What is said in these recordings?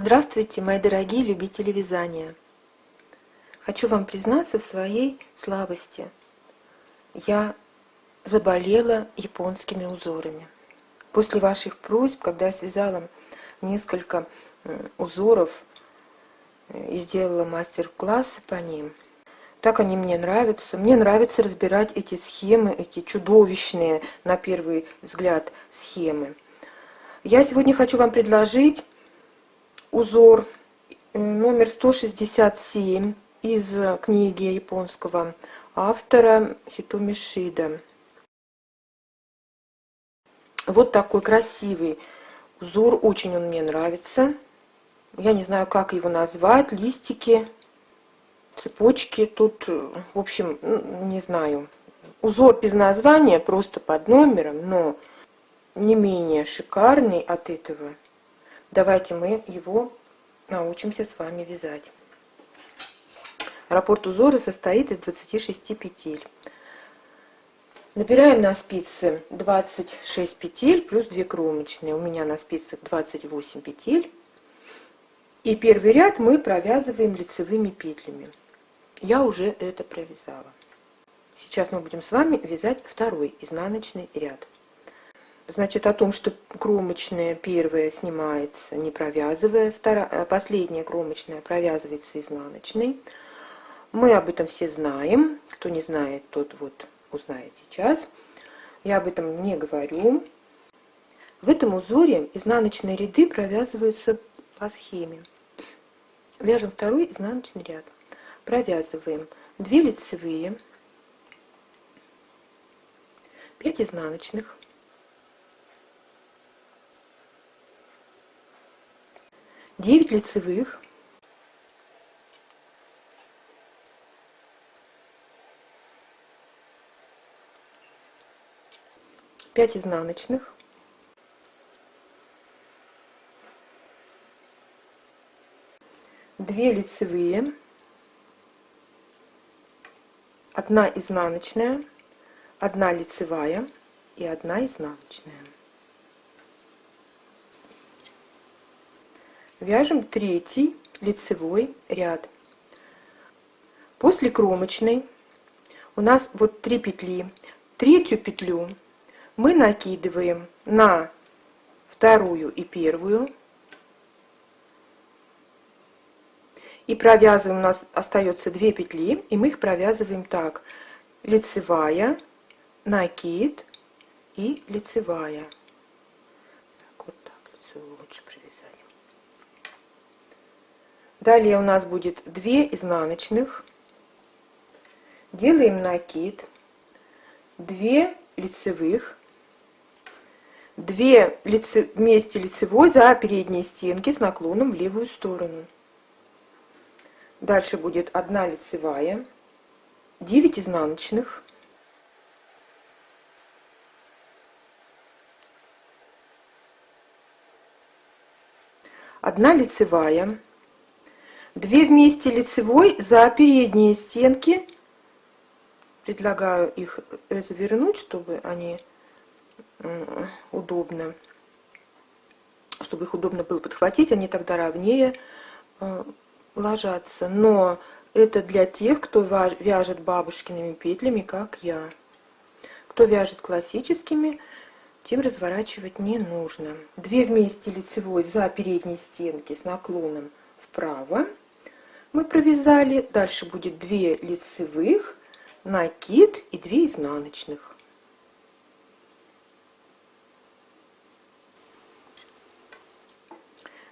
Здравствуйте, мои дорогие любители вязания! Хочу вам признаться в своей слабости. Я заболела японскими узорами. После ваших просьб, когда я связала несколько узоров и сделала мастер-классы по ним, так они мне нравятся. Мне нравится разбирать эти схемы, эти чудовищные, на первый взгляд, схемы. Я сегодня хочу вам предложить узор номер 167 из книги японского автора Хитоми Шида. Вот такой красивый узор, очень он мне нравится. Я не знаю, как его назвать, листики, цепочки тут, в общем, не знаю. Узор без названия, просто под номером, но не менее шикарный от этого. Давайте мы его научимся с вами вязать. Раппорт узора состоит из 26 петель. Набираем на спицы 26 петель плюс 2 кромочные. У меня на спицах 28 петель. И первый ряд мы провязываем лицевыми петлями. Я уже это провязала. Сейчас мы будем с вами вязать второй изнаночный ряд. Значит, о том, что кромочная первая снимается, не провязывая, последняя кромочная провязывается изнаночной. Мы об этом все знаем. Кто не знает, тот вот узнает сейчас. Я об этом не говорю. В этом узоре изнаночные ряды провязываются по схеме. Вяжем второй изнаночный ряд. Провязываем 2 лицевые, 5 изнаночных, 9 лицевых, 5 изнаночных, 2 лицевые, 1 изнаночная, 1 лицевая и 1 изнаночная. Вяжем третий лицевой ряд. После кромочной у нас вот 3 петли. Третью петлю мы накидываем на вторую и первую. И провязываем, у нас остается 2 петли, и мы их провязываем так. Лицевая, накид и лицевая. Так, вот так, лицевую лучше провязать. Далее у нас будет 2 изнаночных. Делаем накид, 2 лицевых, 2 вместе лицевой за передние стенки с наклоном в левую сторону. Дальше будет 1 лицевая, 9 изнаночных, 1 лицевая, 2 вместе лицевой за передние стенки. Предлагаю их завернуть, чтобы они удобно, чтобы их удобно было подхватить, они тогда ровнее ложатся. Но это для тех, кто вяжет бабушкиными петлями, как я. Кто вяжет классическими, тем разворачивать не нужно. 2 вместе лицевой за передние стенки с наклоном вправо мы провязали. Дальше будет 2 лицевых, накид и 2 изнаночных.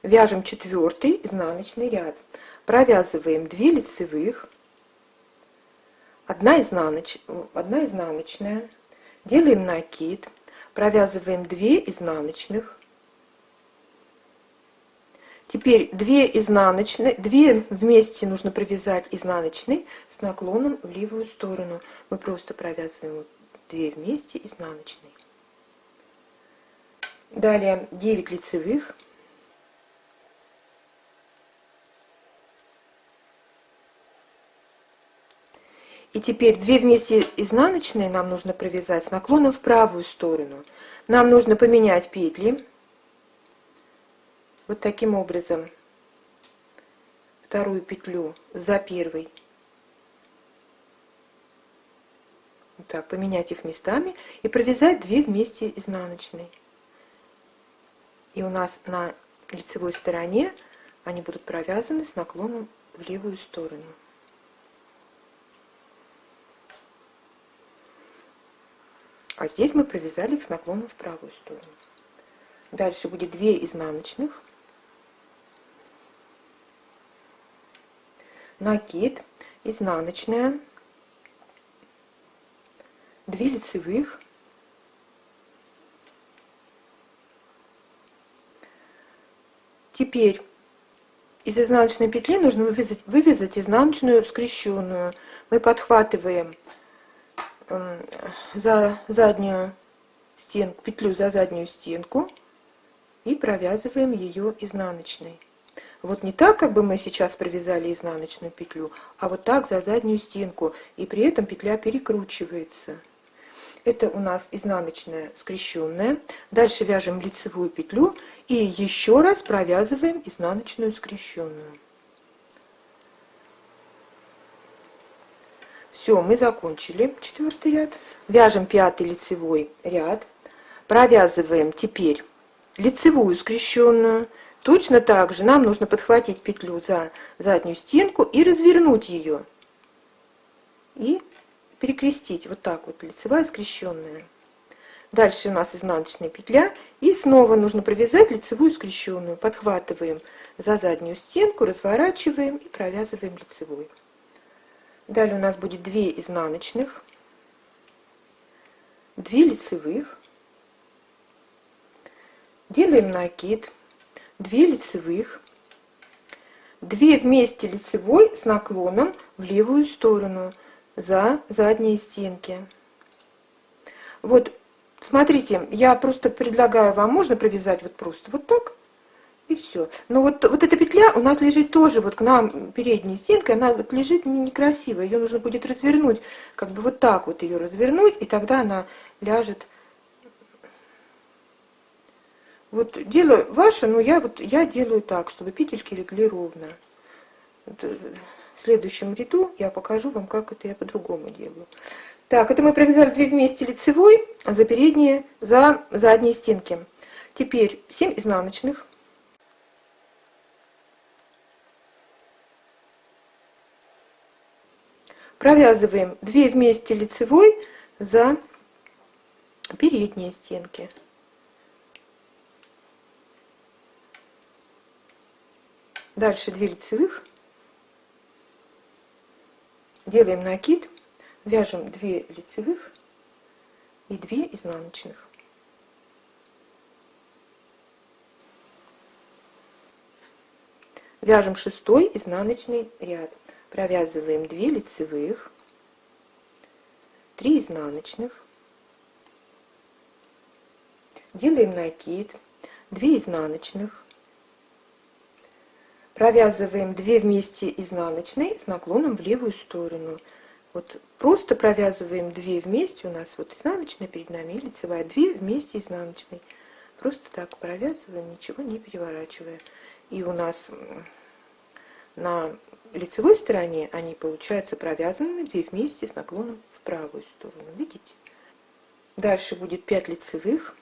Вяжем 4-й изнаночный ряд. Провязываем 2 лицевых, 1 изнаночная, делаем накид, провязываем 2 изнаночных. Теперь 2 изнаночные, 2 вместе нужно провязать изнаночный с наклоном в левую сторону. Мы просто провязываем 2 вместе изнаночный. Далее 9 лицевых, 2 теперь 2 вместе изнаночные нам нужно провязать с наклоном в правую сторону. Нам нужно поменять петли. Вот таким образом вторую петлю за первой. Вот так, поменять их местами и провязать 2 вместе изнаночной. И у нас на лицевой стороне они будут провязаны с наклоном в левую сторону. А здесь мы провязали их с наклоном в правую сторону. Дальше будет 2 изнаночных, накид, изнаночная, 2 лицевых, теперь из изнаночной петли нужно вывязать изнаночную скрещенную. Мы подхватываем за заднюю стенку, петлю за заднюю стенку и провязываем ее изнаночной. Вот не так, как бы мы сейчас провязали изнаночную петлю, а вот так за заднюю стенку, и при этом петля перекручивается. Это у нас изнаночная скрещенная. Дальше вяжем лицевую петлю и еще раз провязываем изнаночную скрещенную. Все, мы закончили 4-й ряд. Вяжем 5-й лицевой ряд. Провязываем теперь лицевую скрещенную. Точно так же нам нужно подхватить петлю за заднюю стенку и развернуть ее. И перекрестить. Вот так вот, лицевая скрещенная. Дальше у нас изнаночная петля. И снова нужно провязать лицевую скрещенную. Подхватываем за заднюю стенку, разворачиваем и провязываем лицевой. Далее у нас будет 2 изнаночных, 2 лицевых. Делаем накид, 2 лицевых, 2 вместе лицевой с наклоном в левую сторону за задние стенки. Вот, смотрите, я просто предлагаю вам, можно провязать вот просто вот так, и все. Но вот эта петля у нас лежит тоже, вот к нам передней стенкой, она вот лежит некрасиво, ее нужно будет развернуть, как бы вот так вот ее развернуть, и тогда она ляжет. Вот дело ваше, но я делаю так, чтобы петельки легли ровно. Вот в следующем ряду я покажу вам, как это я по-другому делаю. Так, это мы провязали 2 вместе лицевой за передние, за задние стенки. Теперь 7 изнаночных. Провязываем 2 вместе лицевой за передние стенки. Дальше 2 лицевых. Делаем накид, вяжем 2 лицевых и 2 изнаночных. Вяжем 6-й изнаночный ряд. Провязываем 2 лицевых, 3 изнаночных, делаем накид, 2 изнаночных, провязываем 2 вместе изнаночной с наклоном в левую сторону. Вот просто провязываем 2 вместе, у нас вот изнаночная перед нами и лицевая, 2 вместе изнаночной. Просто так провязываем, ничего не переворачивая. И у нас на лицевой стороне они получаются провязанными 2 вместе с наклоном в правую сторону. Видите? Дальше будет 5 лицевых.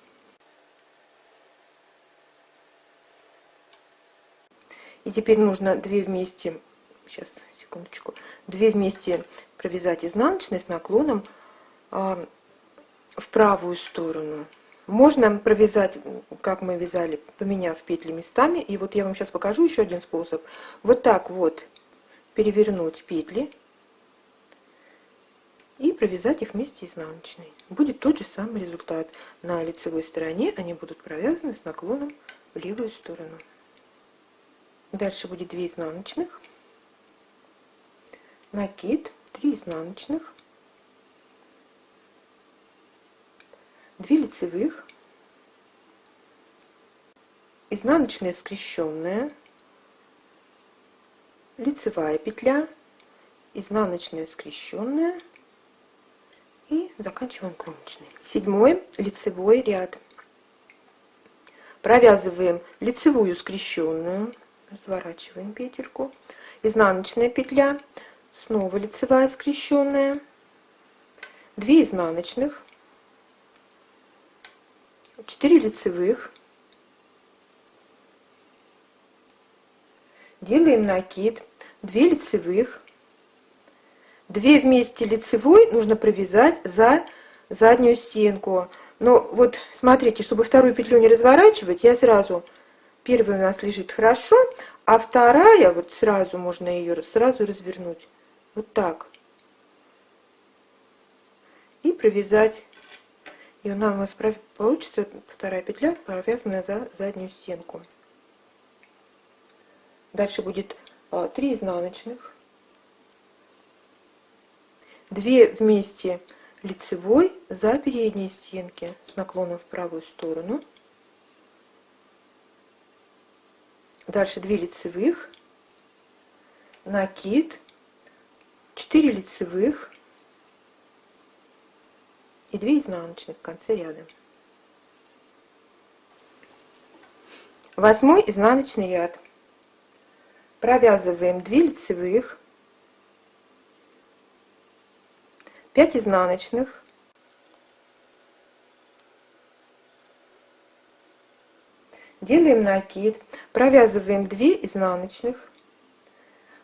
И теперь нужно 2 вместе, сейчас, секундочку, 2 вместе провязать изнаночной с наклоном в правую сторону. Можно провязать, как мы вязали, поменяв петли местами. И вот я вам сейчас покажу еще один способ. Вот так вот перевернуть петли и провязать их вместе изнаночной. Будет тот же самый результат. На лицевой стороне они будут провязаны с наклоном в левую сторону. Дальше будет 2 изнаночных, накид, 3 изнаночных, 2 лицевых, изнаночная скрещенная, лицевая петля, изнаночная скрещенная и заканчиваем кромочной. 7-й лицевой ряд. Провязываем лицевую скрещенную, разворачиваем петельку изнаночная петля, снова лицевая скрещенная, 2 изнаночных, 4 лицевых, делаем накид, 2 лицевых, 2 вместе лицевой нужно провязать за заднюю стенку. Но вот смотрите, чтобы вторую петлю не разворачивать, я сразу, первая у нас лежит хорошо, а вторая, вот сразу можно ее сразу развернуть. Вот так. И провязать. И она у нас получится вторая петля, провязанная за заднюю стенку. Дальше будет 3 изнаночных, 2 вместе лицевой за передние стенки с наклоном в правую сторону. Дальше 2 лицевых, накид, 4 лицевых и 2 изнаночных в конце ряда. 8 изнаночный ряд. Провязываем 2 лицевых, 5 изнаночных, делаем накид, провязываем 2 изнаночных,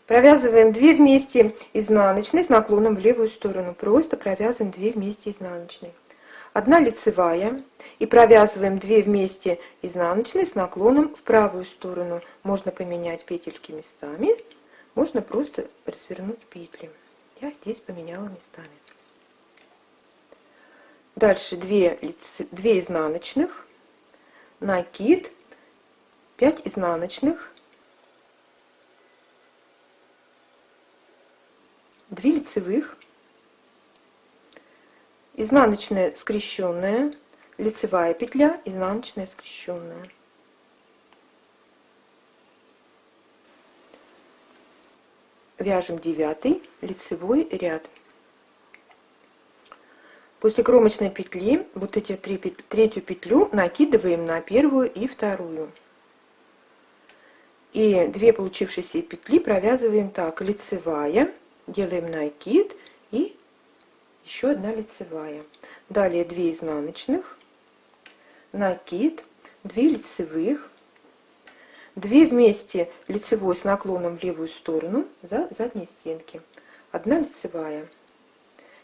провязываем 2 вместе изнаночной с наклоном в левую сторону, просто провязываем 2 вместе изнаночной, 1 лицевая и провязываем 2 вместе изнаночной с наклоном в правую сторону. Можно поменять петельки местами, можно просто развернуть петли. Я здесь поменяла местами. Дальше 2 изнаночных, накид, 5 изнаночных, 2 лицевых, изнаночная скрещенная, лицевая петля, изнаночная скрещенная. Вяжем 9 лицевой ряд. После кромочной петли вот эти третью петлю накидываем на первую и вторую. И 2 получившиеся петли провязываем так: лицевая, делаем накид и еще 1 лицевая. Далее 2 изнаночных, накид, 2 лицевых, 2 вместе лицевой с наклоном в левую сторону за задние стенки, 1 лицевая,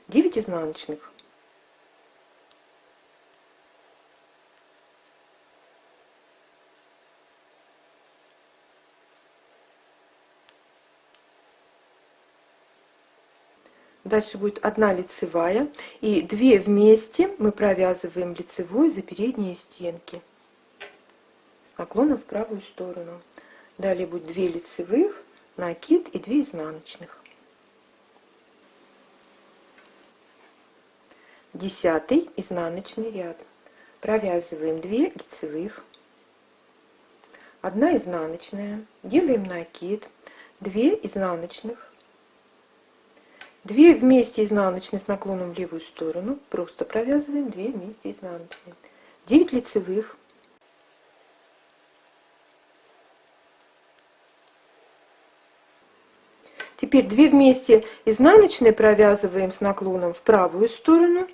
9 изнаночных. Дальше будет 1 лицевая и 2 вместе мы провязываем лицевой за передние стенки с наклоном в правую сторону. Далее будет 2 лицевых, накид и 2 изнаночных. 10 изнаночный ряд. Провязываем 2 лицевых, 1 изнаночная, делаем накид, 2 изнаночных, 2 вместе изнаночные с наклоном в левую сторону, просто провязываем 2 вместе изнаночные, 9 лицевых, теперь 2 вместе изнаночные провязываем с наклоном в правую сторону,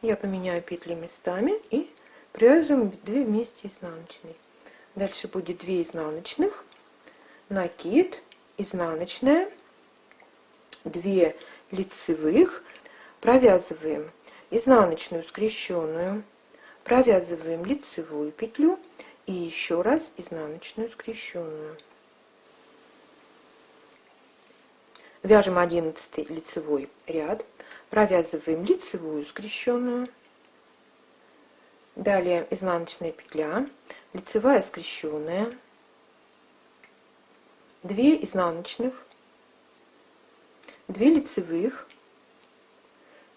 я поменяю петли местами и провязываем 2 вместе изнаночные. Дальше будет 2 изнаночных, накид, изнаночная, 2 лицевых, провязываем изнаночную скрещенную, провязываем лицевую петлю и еще раз изнаночную скрещенную. Вяжем 11 лицевой ряд, провязываем лицевую скрещенную, далее изнаночная петля, лицевая скрещенная, 2 изнаночных, 2 лицевых,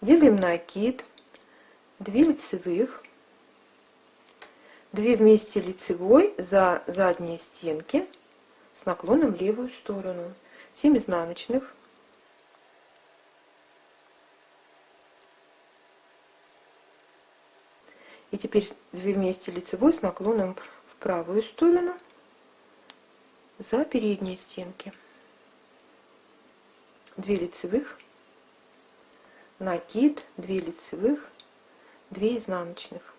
делаем накид, 2 лицевых, 2 вместе лицевой за задние стенки с наклоном в левую сторону, 7 изнаночных, и теперь 2 вместе лицевой с наклоном в правую сторону за передние стенки. 2 лицевых, накид, 2 лицевых, 2 изнаночных.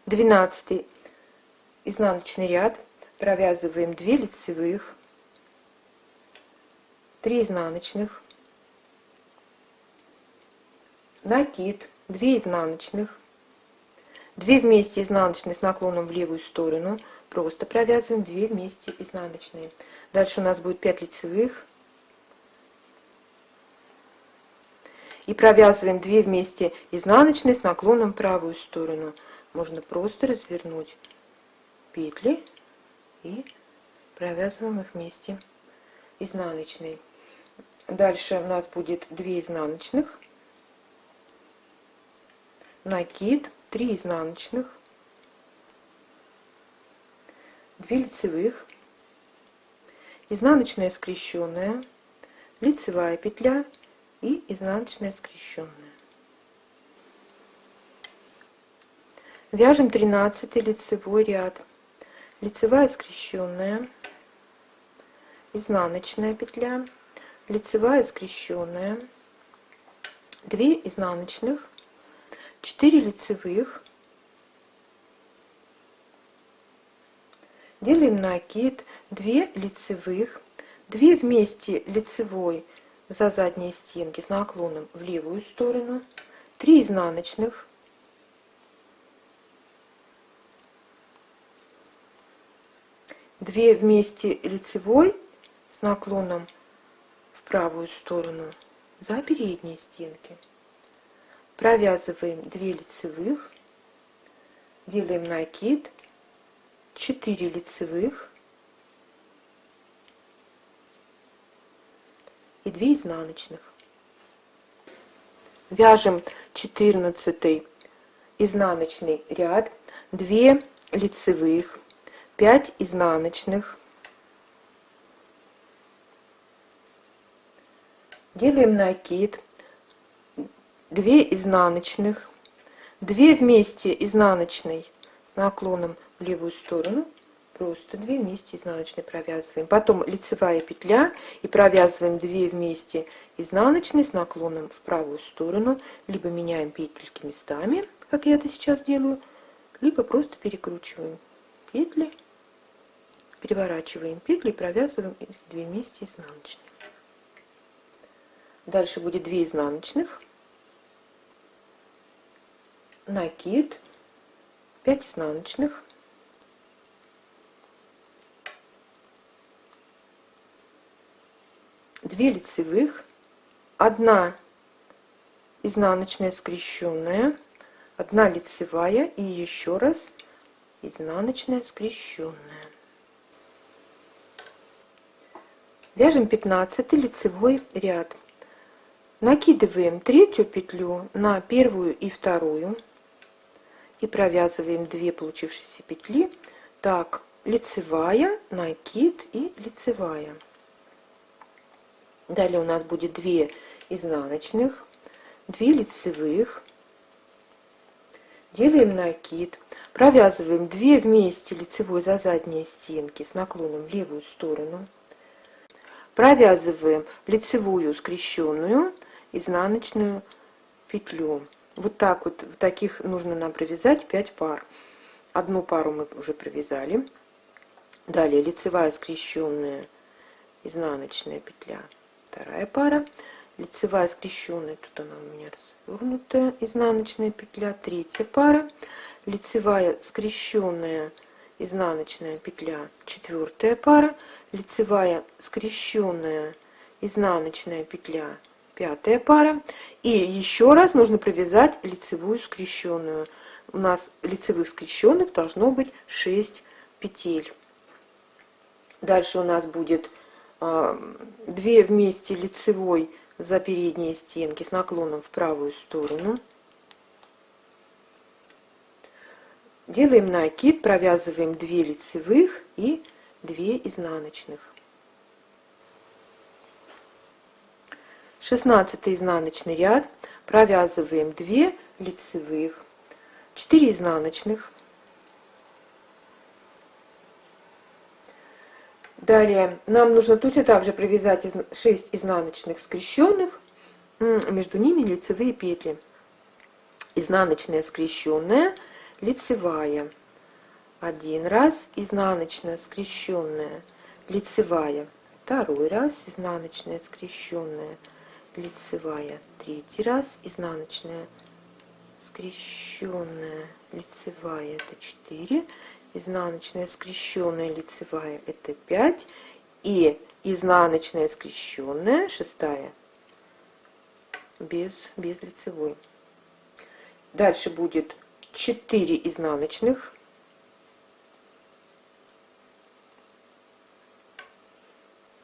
12 изнаночный ряд, провязываем 2 лицевых, 3 изнаночных, накид, 2 изнаночных, 2 вместе изнаночные с наклоном в левую сторону, просто провязываем 2 вместе изнаночные. Дальше у нас будет 5 лицевых и провязываем 2 вместе изнаночные с наклоном в правую сторону. Можно просто развернуть петли и провязываем их вместе изнаночной. Дальше у нас будет 2 изнаночных, накид, 3 изнаночных, 2 лицевых, изнаночная скрещенная, лицевая петля и изнаночная скрещенная. Вяжем 13 лицевой ряд, лицевая скрещенная, изнаночная петля, лицевая скрещенная, 2 изнаночных, 4 лицевых, делаем накид, 2 лицевых, 2 вместе лицевой за задние стенки с наклоном в левую сторону, 3 изнаночных, 2 вместе лицевой с наклоном в правую сторону за передние стенки. Провязываем 2 лицевых, делаем накид, 4 лицевых и 2 изнаночных. Вяжем 14 изнаночный ряд, 2 лицевых, 5 изнаночных, делаем накид, 2 изнаночных, 2 вместе изнаночной с наклоном в левую сторону, просто 2 вместе изнаночной провязываем. Потом лицевая петля и провязываем 2 вместе изнаночной с наклоном в правую сторону, либо меняем петельки местами, как я это сейчас делаю, либо просто перекручиваем петли, переворачиваем петли и провязываем 2 вместе изнаночные. Дальше будет 2 изнаночных, накид, 5 изнаночных, 2 лицевых, 1 изнаночная скрещенная, 1 лицевая и еще раз изнаночная скрещенная. Вяжем 15 лицевой ряд. Накидываем 3 петлю на 1 и 2 и провязываем 2 получившиеся петли. Так, лицевая, накид и лицевая. Далее у нас будет 2 изнаночных, 2 лицевых, делаем накид, провязываем 2 вместе лицевой за задние стенки с наклоном в левую сторону, провязываем лицевую скрещенную изнаночную петлю. Вот так вот, в таких нужно нам провязать 5 пар. Одну пару мы уже провязали. Далее лицевая скрещенная изнаночная петля, 2 пара, лицевая скрещенная, тут она у меня развернутая, изнаночная петля, 3 пара, лицевая скрещенная изнаночная петля, 4 пара, лицевая скрещенная изнаночная петля, 5 пара, и еще раз нужно провязать лицевую скрещенную. У нас лицевых скрещенных должно быть 6 петель. Дальше у нас будет 2 вместе лицевой за передние стенки с наклоном в правую сторону. Делаем накид, провязываем 2 лицевых и 2 изнаночных. 16 изнаночный ряд, провязываем 2 лицевых, 4 изнаночных, Далее нам нужно точно так же провязать 6 изнаночных скрещенных, между ними лицевые петли. Изнаночная скрещенная, лицевая. Один раз, изнаночная скрещенная, лицевая. Второй раз, изнаночная скрещенная, лицевая. Третий раз, изнаночная скрещенная, лицевая. Это 4. Изнаночная скрещенная, лицевая. Это 5. И изнаночная скрещенная, 6, без лицевой. Дальше будет 4 изнаночных,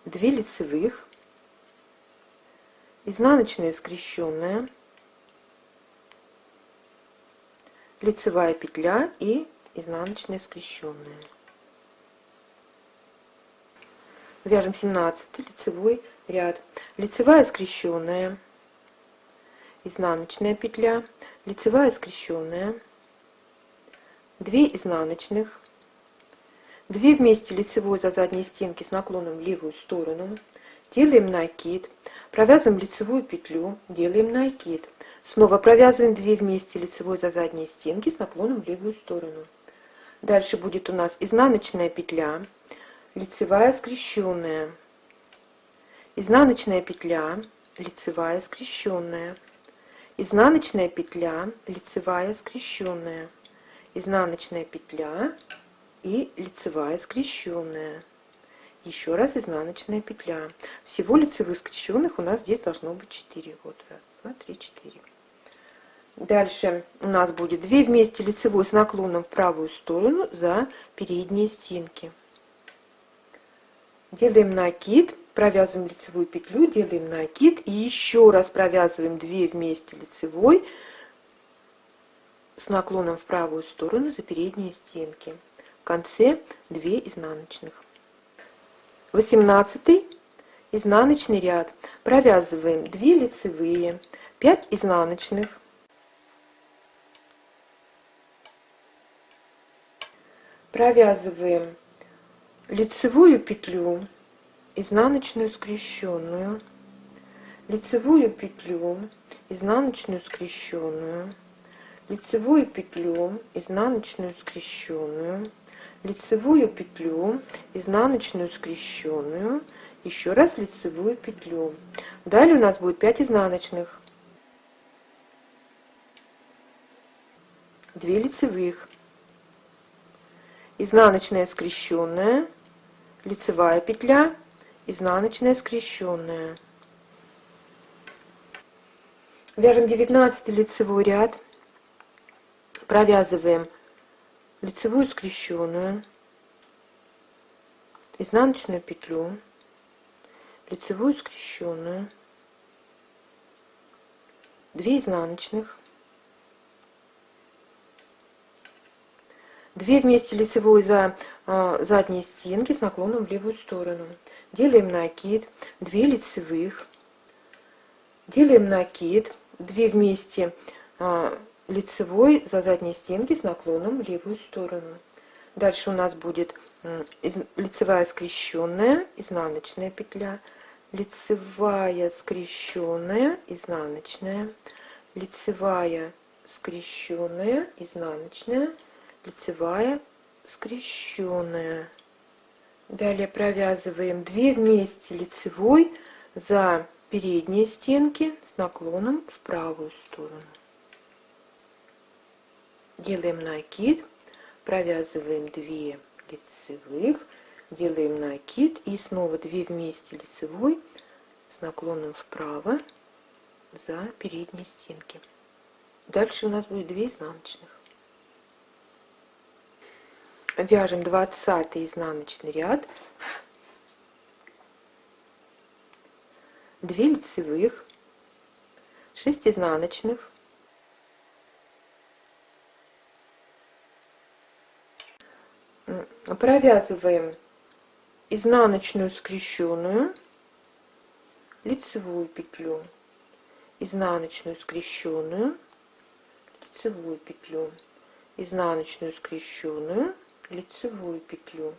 2 лицевых, изнаночная скрещенная, лицевая петля и изнаночная скрещенная. Вяжем 17 лицевой ряд. Лицевая скрещенная, изнаночная петля, лицевая скрещенная, 2 изнаночных, 2 вместе лицевой за задней стенки с наклоном в левую сторону, делаем накид, провязываем лицевую петлю, делаем накид, снова провязываем 2 вместе лицевой за задней стенки с наклоном в левую сторону. Дальше будет у нас изнаночная петля, лицевая скрещенная, изнаночная петля, лицевая скрещенная, изнаночная петля, лицевая скрещенная, изнаночная петля и лицевая скрещенная. Еще раз изнаночная петля. Всего лицевых скрещенных у нас здесь должно быть 4. Вот, раз, два, три, 4. Дальше у нас будет 2 вместе лицевой с наклоном в правую сторону за передние стенки. Делаем накид, провязываем лицевую петлю, делаем накид и еще раз провязываем 2 вместе лицевой с наклоном в правую сторону за передние стенки. В конце 2 изнаночных. 18 изнаночный ряд. Провязываем 2 лицевые, 5 изнаночных, провязываем лицевую петлю, изнаночную скрещенную, лицевую петлю, изнаночную скрещенную, лицевую петлю, изнаночную скрещенную, лицевую петлю, изнаночную скрещенную, еще раз лицевую петлю. Далее у нас будет 5 изнаночных, 2 лицевых, изнаночная скрещенная, лицевая петля, изнаночная скрещенная. Вяжем 19 лицевой ряд, провязываем лицевую скрещенную, изнаночную петлю, лицевую скрещенную, 2 изнаночных, 2 вместе лицевой за задние стенки с наклоном в левую сторону. Делаем накид, 2 лицевых, делаем накид, 2 вместе лицевой за задние стенки с наклоном в левую сторону. Дальше у нас будет лицевая скрещенная, изнаночная петля, лицевая скрещенная, изнаночная, лицевая скрещенная, изнаночная, лицевая скрещенная. Далее провязываем 2 вместе лицевой за передние стенки с наклоном в правую сторону. Делаем накид, провязываем 2 лицевых, делаем накид и снова 2 вместе лицевой с наклоном вправо за передние стенки. Дальше у нас будет 2 изнаночных. Вяжем 20 изнаночный ряд, 2 лицевых, 6 изнаночных, провязываем изнаночную скрещенную, лицевую петлю, изнаночную скрещенную, лицевую петлю, изнаночную скрещенную, лицевую петлю,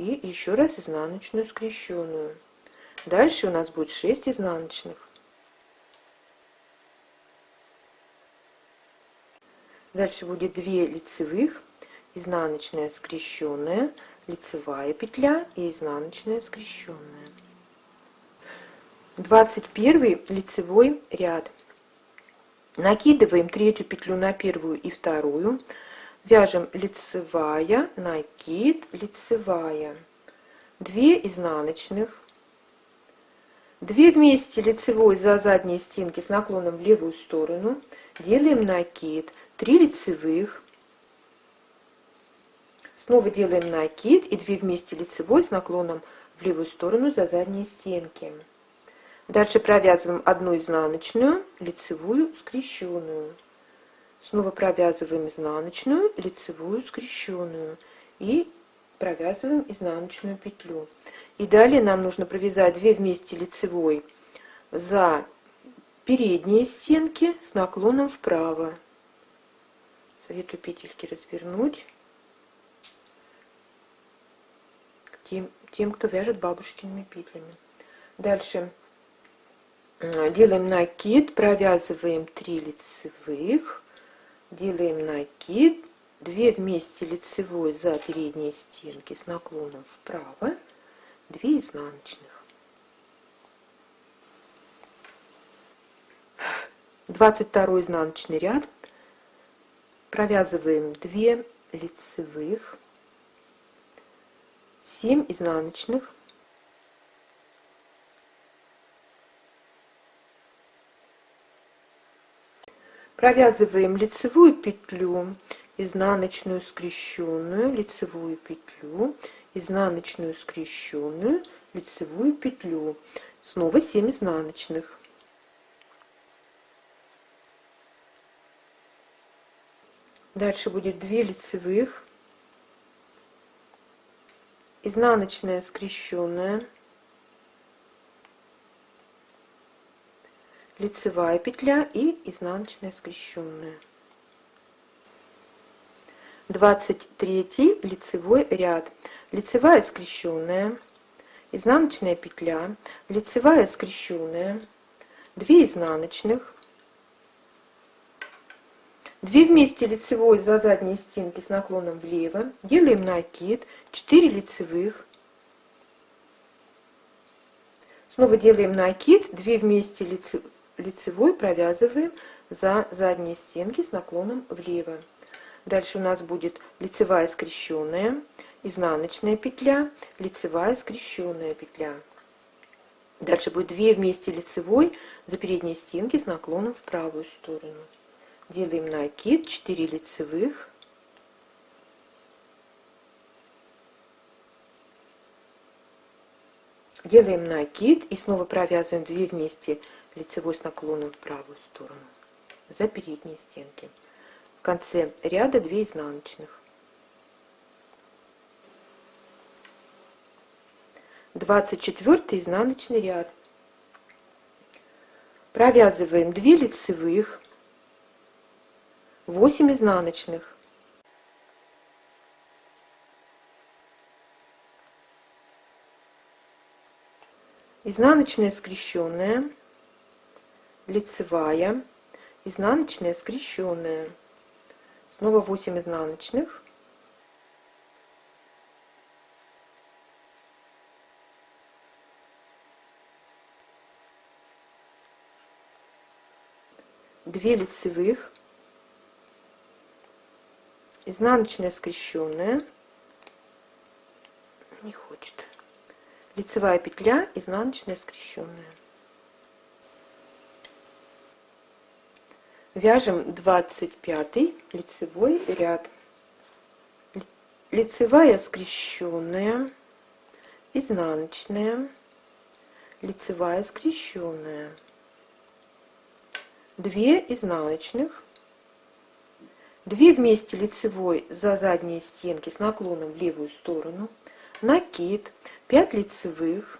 и еще раз изнаночную скрещенную. Дальше у нас будет 6 изнаночных. Дальше будет 2 лицевых, изнаночная скрещенная, лицевая петля и изнаночная скрещенная. 21 лицевой ряд. Накидываем третью петлю на первую и вторую, вяжем лицевая, накид, лицевая, 2 изнаночных, 2 вместе лицевой за задние стенки с наклоном в левую сторону, делаем накид, 3 лицевых, снова делаем накид и 2 вместе лицевой с наклоном в левую сторону за задние стенки. Дальше провязываем 1 изнаночную, лицевую, скрещенную. Снова провязываем изнаночную, лицевую, скрещенную и провязываем изнаночную петлю. И далее нам нужно провязать 2 вместе лицевой за передние стенки с наклоном вправо. Советую петельки развернуть к тем, кто вяжет бабушкиными петлями. Дальше делаем накид, провязываем 3 лицевых, делаем накид, 2 вместе лицевой за передние стенки с наклоном вправо, 2 изнаночных. 22 изнаночный ряд. Провязываем 2 лицевых, 7 изнаночных, провязываем лицевую петлю, изнаночную скрещенную, лицевую петлю, изнаночную скрещенную, лицевую петлю, снова 7 изнаночных. Дальше будет 2 лицевых, изнаночная скрещенная, лицевая петля и изнаночная скрещенная. 23 лицевой ряд. Лицевая скрещенная, изнаночная петля, лицевая скрещенная, 2 изнаночных, 2 вместе лицевой за задние стенки с наклоном влево, делаем накид, 4 лицевых, снова делаем накид, 2 вместе лицевой провязываем за задние стенки с наклоном влево. Дальше у нас будет лицевая скрещенная, изнаночная петля, лицевая скрещенная петля. Дальше будет 2 вместе лицевой за передние стенки с наклоном в правую сторону. Делаем накид, 4 лицевых, делаем накид и снова провязываем 2 вместе лицевой с наклоном в правую сторону за передние стенки. В конце ряда 2 изнаночных. 24 изнаночный ряд. Провязываем 2 лицевых, 8 изнаночных, изнаночная скрещенная, лицевая, изнаночная скрещенная, снова 8 изнаночных, две лицевых, изнаночная скрещенная, не хочет, лицевая петля, изнаночная скрещенная. Вяжем 25 лицевой ряд. Лицевая скрещенная, изнаночная, лицевая скрещенная, 2 изнаночных, 2 вместе лицевой за задние стенки с наклоном в левую сторону, накид, 5 лицевых,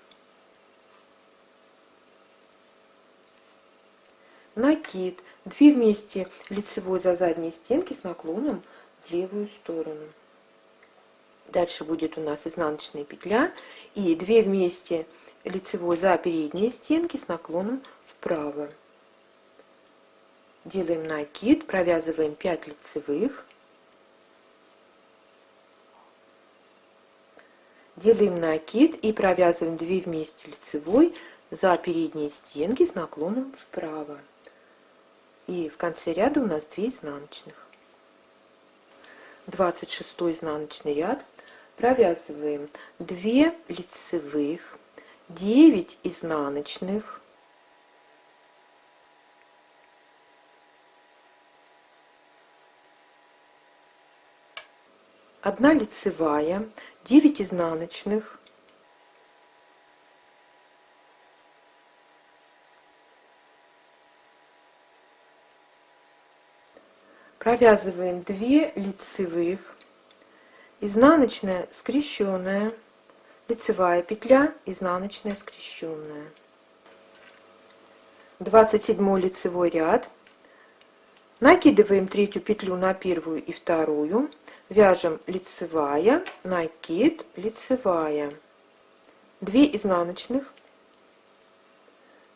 накид, 2 вместе лицевой за задние стенки с наклоном в левую сторону. Дальше будет у нас изнаночная петля и 2 вместе лицевой за передние стенки с наклоном вправо. Делаем накид, провязываем 5 лицевых. Делаем накид и провязываем 2 вместе лицевой за передние стенки с наклоном вправо. И в конце ряда у нас 2 изнаночных. 26 изнаночный ряд. Провязываем 2 лицевых, 9 изнаночных, 1 лицевая, 9 изнаночных, провязываем 2 лицевых, изнаночная скрещенная, лицевая петля, изнаночная скрещенная. 27 лицевой ряд. Накидываем третью петлю на первую и вторую, вяжем лицевая, накид, лицевая, 2 изнаночных,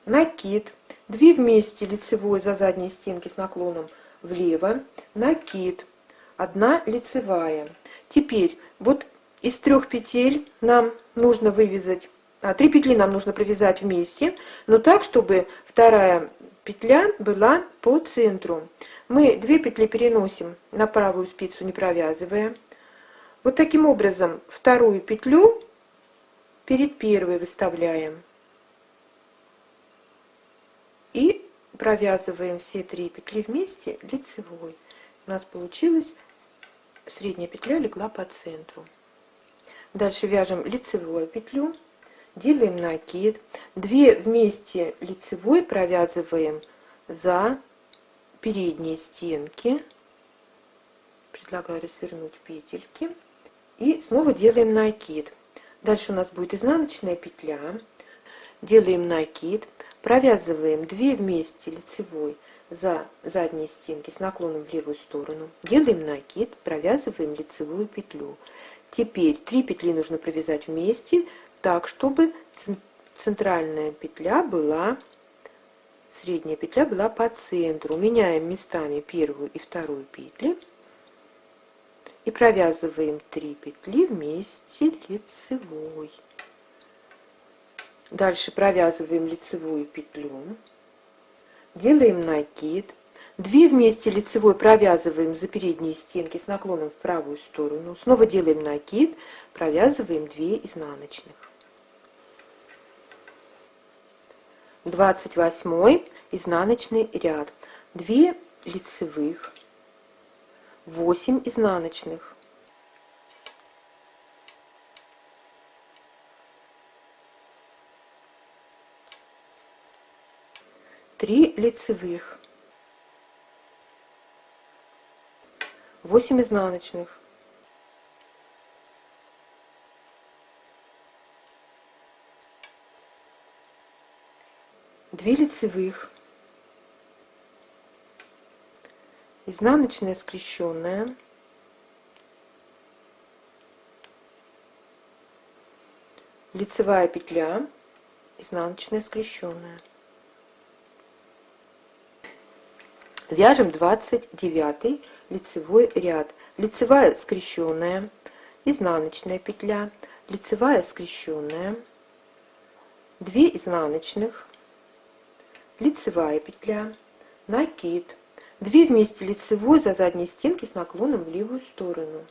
накид, 2 вместе лицевой за задние стенки с наклоном влево, накид, 1 лицевая. Теперь вот из 3 петель нам нужно вывязать, 3 петли нам нужно провязать вместе, но так, чтобы вторая петля была по центру. Мы 2 петли переносим на правую спицу, не провязывая. Вот таким образом вторую петлю перед первой выставляем. И провязываем все 3 петли вместе лицевой. У нас получилось, средняя петля легла по центру. Дальше вяжем лицевую петлю, делаем накид, 2 вместе лицевой провязываем за передние стенки, предлагаю развернуть петельки, и снова делаем накид. Дальше у нас будет изнаночная петля, делаем накид, провязываем 2 вместе лицевой за задние стенки с наклоном в левую сторону, делаем накид, провязываем лицевую петлю. Теперь 3 петли нужно провязать вместе, так, чтобы центральная петля была, средняя петля была по центру. Меняем местами первую и вторую петли и провязываем 3 петли вместе лицевой. Дальше провязываем лицевую петлю, делаем накид, 2 вместе лицевой провязываем за передние стенки с наклоном в правую сторону, снова делаем накид, провязываем 2 изнаночных. 28 изнаночный ряд, 2 лицевых, 8 изнаночных, 3 лицевых, 8 изнаночных, 2 лицевых, изнаночная скрещенная, лицевая петля, изнаночная скрещенная. Вяжем 29 лицевой ряд. Лицевая скрещенная, изнаночная петля, лицевая скрещенная, 2 изнаночных, лицевая петля, накид, 2 вместе лицевой за задние стенки с наклоном в левую сторону.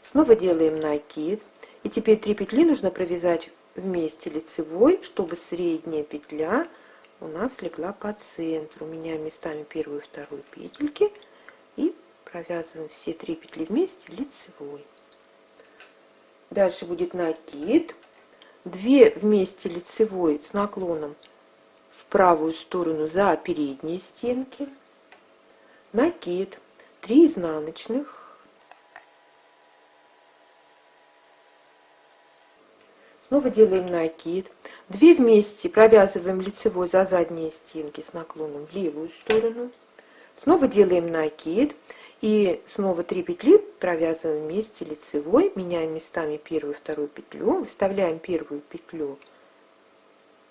Снова делаем накид. И теперь 3 петли нужно провязать вместе лицевой, чтобы средняя петля у нас легла по центру. Меняем местами первую и вторую петельки и провязываем все 3 петли вместе лицевой. Дальше будет накид, 2 вместе лицевой с наклоном в правую сторону за передние стенки, накид, 3 изнаночных, снова делаем накид, 2 вместе провязываем лицевой за задние стенки с наклоном в левую сторону, снова делаем накид И снова 3 петли провязываем вместе лицевой, меняем местами первую и вторую петлю, выставляем первую петлю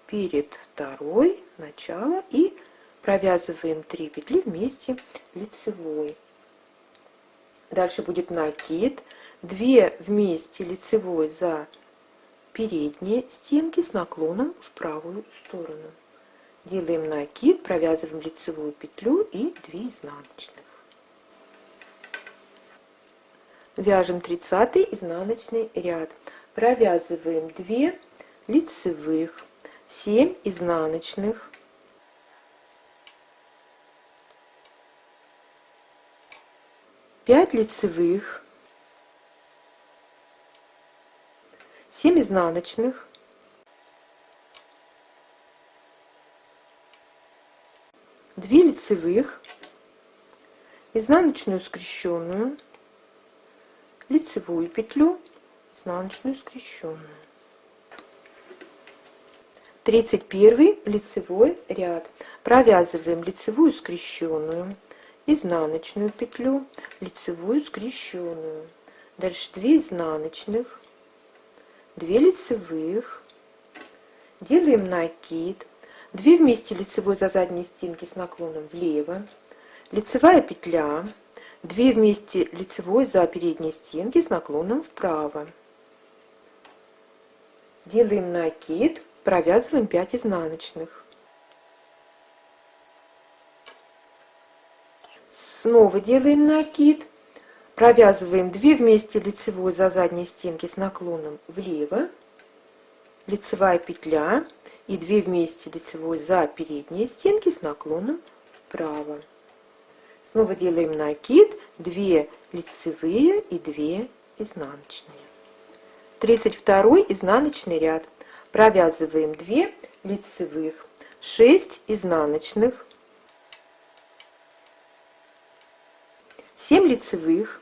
перед второй, начало, и провязываем 3 петли вместе лицевой. Дальше будет накид, 2 вместе лицевой за передние стенки с наклоном в правую сторону. Делаем накид, провязываем лицевую петлю и 2 изнаночных. Вяжем 30 изнаночный ряд. Провязываем 2 лицевых, 7 изнаночных, 5 лицевых, 7 изнаночных, 2 лицевых, изнаночную скрещенную, лицевую петлю, изнаночную скрещенную. 31 лицевой ряд. Провязываем лицевую скрещенную, изнаночную петлю, лицевую скрещенную. Дальше 2 изнаночных, 2 лицевых, делаем накид, 2 вместе лицевой за задние стенки с наклоном влево, лицевая петля, 2 вместе лицевой за передние стенки с наклоном вправо. Делаем накид, провязываем 5 изнаночных. Снова делаем накид, провязываем 2 вместе лицевой за задние стенки с наклоном влево, лицевая петля и 2 вместе лицевой за передние стенки с наклоном вправо. Снова делаем накид, 2 лицевые и 2 изнаночные. 32 изнаночный ряд. Провязываем 2 лицевых, 6 изнаночных, 7 лицевых,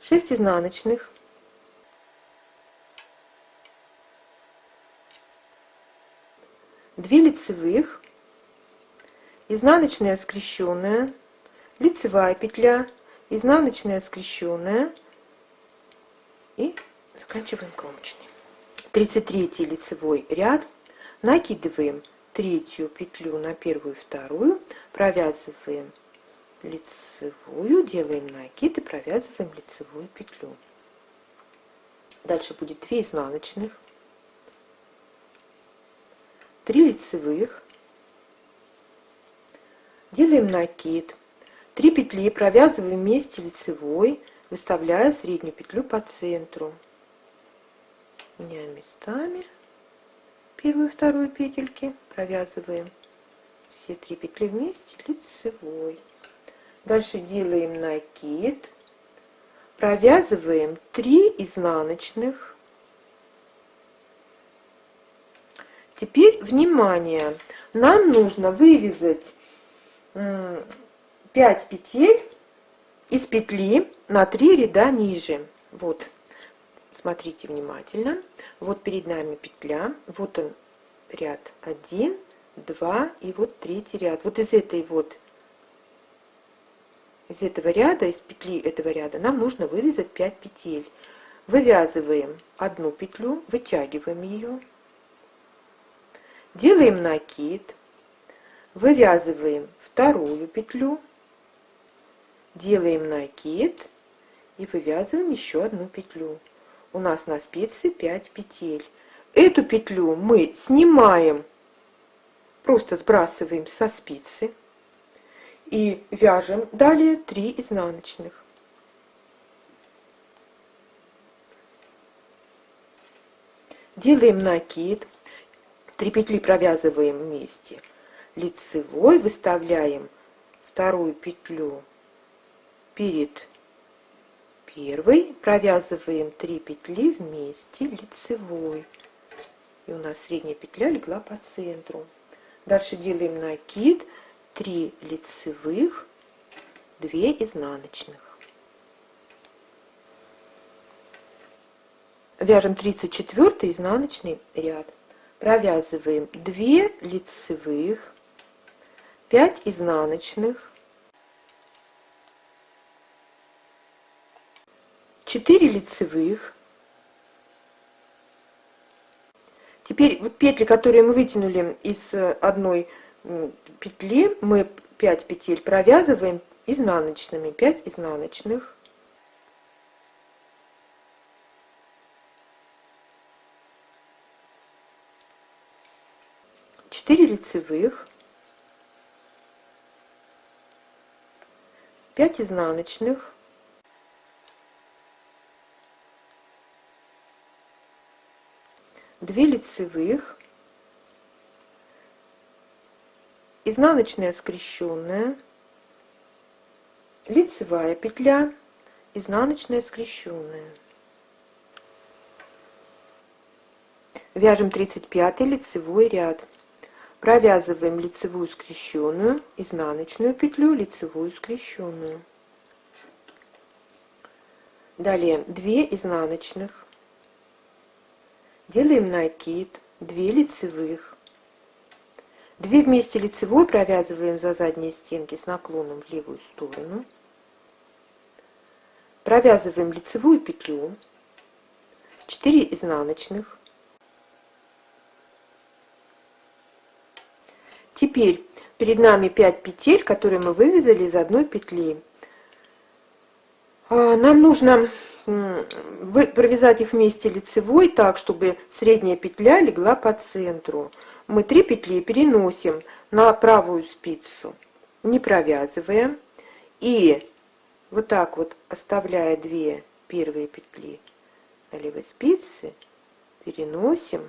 6 изнаночных, 2 лицевых, изнаночная скрещенная, лицевая петля, изнаночная скрещенная и заканчиваем кромочной. 33 лицевой ряд. Накидываем 3 петлю на первую и вторую, провязываем лицевую, делаем накид и провязываем лицевую петлю. Дальше будет 2 изнаночных, 3 лицевых, делаем накид, 3 петли провязываем вместе лицевой, выставляя среднюю петлю по центру. Меняем местами первую и вторую петельки, провязываем все 3 петли вместе лицевой. Дальше делаем накид, провязываем 3 изнаночных. Теперь внимание, нам нужно вывязать 5 петель из петли на 3 ряда ниже. Вот, смотрите внимательно. Вот перед нами петля, вот он ряд 1, 2 и вот 3-й ряд. Вот из этого ряда, из петли этого ряда нам нужно вывязать 5 петель. Вывязываем одну петлю, вытягиваем ее, делаем накид, вывязываем вторую петлю, делаем накид и вывязываем еще одну петлю. У нас на спице 5 петель. Эту петлю мы снимаем, просто сбрасываем со спицы и вяжем далее 3 изнаночных. Делаем накид, 3 петли провязываем вместе лицевой, выставляем вторую петлю перед первой, провязываем 3 петли вместе лицевой, и у нас средняя петля легла по центру. Дальше делаем накид, 3 лицевых, 2 изнаночных. Вяжем 34 изнаночный ряд. провязываем 2 лицевых, 5 изнаночных, 4 лицевых. Теперь вот петли, которые мы вытянули из одной петли, мы 5 петель провязываем изнаночными, 5 изнаночных, 4 лицевых, 5 изнаночных, 2 лицевых, изнаночная скрещенная, лицевая петля, изнаночная скрещенная. Вяжем 35 лицевой ряд. Провязываем лицевую скрещенную, изнаночную петлю, лицевую скрещенную. Далее 2 изнаночных. Делаем накид, 2 лицевых. 2 вместе лицевой провязываем за задние стенки с наклоном в левую сторону. Провязываем лицевую петлю, 4 изнаночных. Теперь перед нами 5 петель, которые мы вывязали из одной петли. Нам нужно провязать их вместе лицевой так, чтобы средняя петля легла по центру. Мы 3 петли переносим на правую спицу, не провязывая, и вот так вот, оставляя 2 первые петли на левой спице, переносим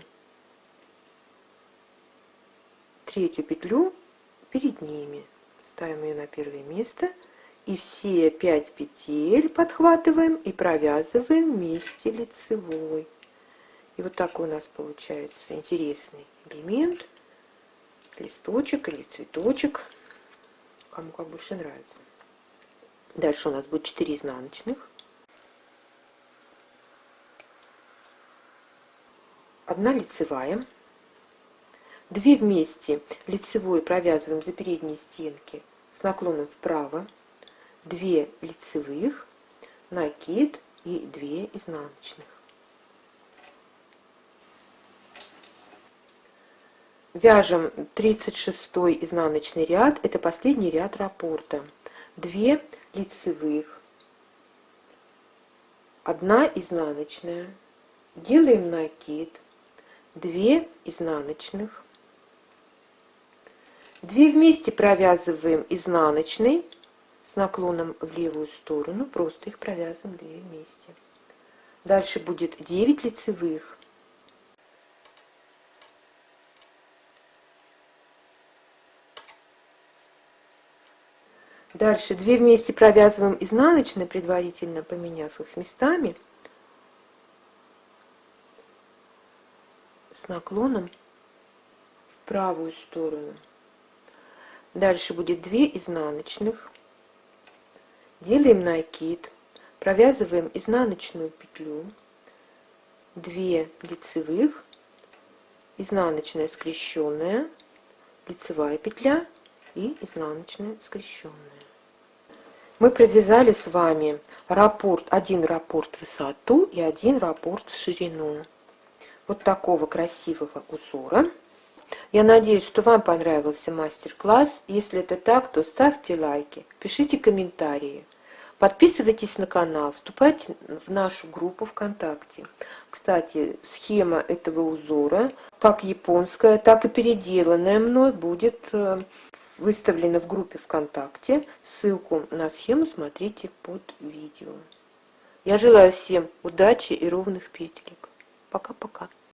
третью петлю перед ними, ставим ее на первое место, и все 5 петель подхватываем и провязываем вместе лицевой. И вот такой у нас получается интересный элемент, листочек или цветочек, кому как больше нравится. Дальше у нас будет 4 изнаночных, 1 лицевая, 2 вместе лицевой провязываем за передние стенки с наклоном вправо, 2 лицевых, накид и 2 изнаночных. Вяжем 36-й изнаночный ряд, это последний ряд раппорта. 2 лицевых, 1 изнаночная, делаем накид, 2 изнаночных, 2 вместе провязываем изнаночный с наклоном в левую сторону, просто их провязываем 2 вместе. Дальше будет 9 лицевых, 2 вместе провязываем изнаночные, предварительно поменяв их местами, с наклоном в правую сторону. Дальше будет 2 изнаночных, делаем накид, провязываем изнаночную петлю, 2 лицевых, изнаночная скрещенная, лицевая петля и изнаночная скрещенная. Мы провязали с вами раппорт, 1 раппорт в высоту и 1 раппорт в ширину. Вот такого красивого узора. Я надеюсь, что вам понравился мастер-класс. Если это так, то ставьте лайки, пишите комментарии, подписывайтесь на канал, вступайте в нашу группу ВКонтакте. Кстати, схема этого узора, как японская, так и переделанная мной, будет выставлена в группе ВКонтакте. Ссылку на схему смотрите под видео. Я желаю всем удачи и ровных петелек. Пока-пока.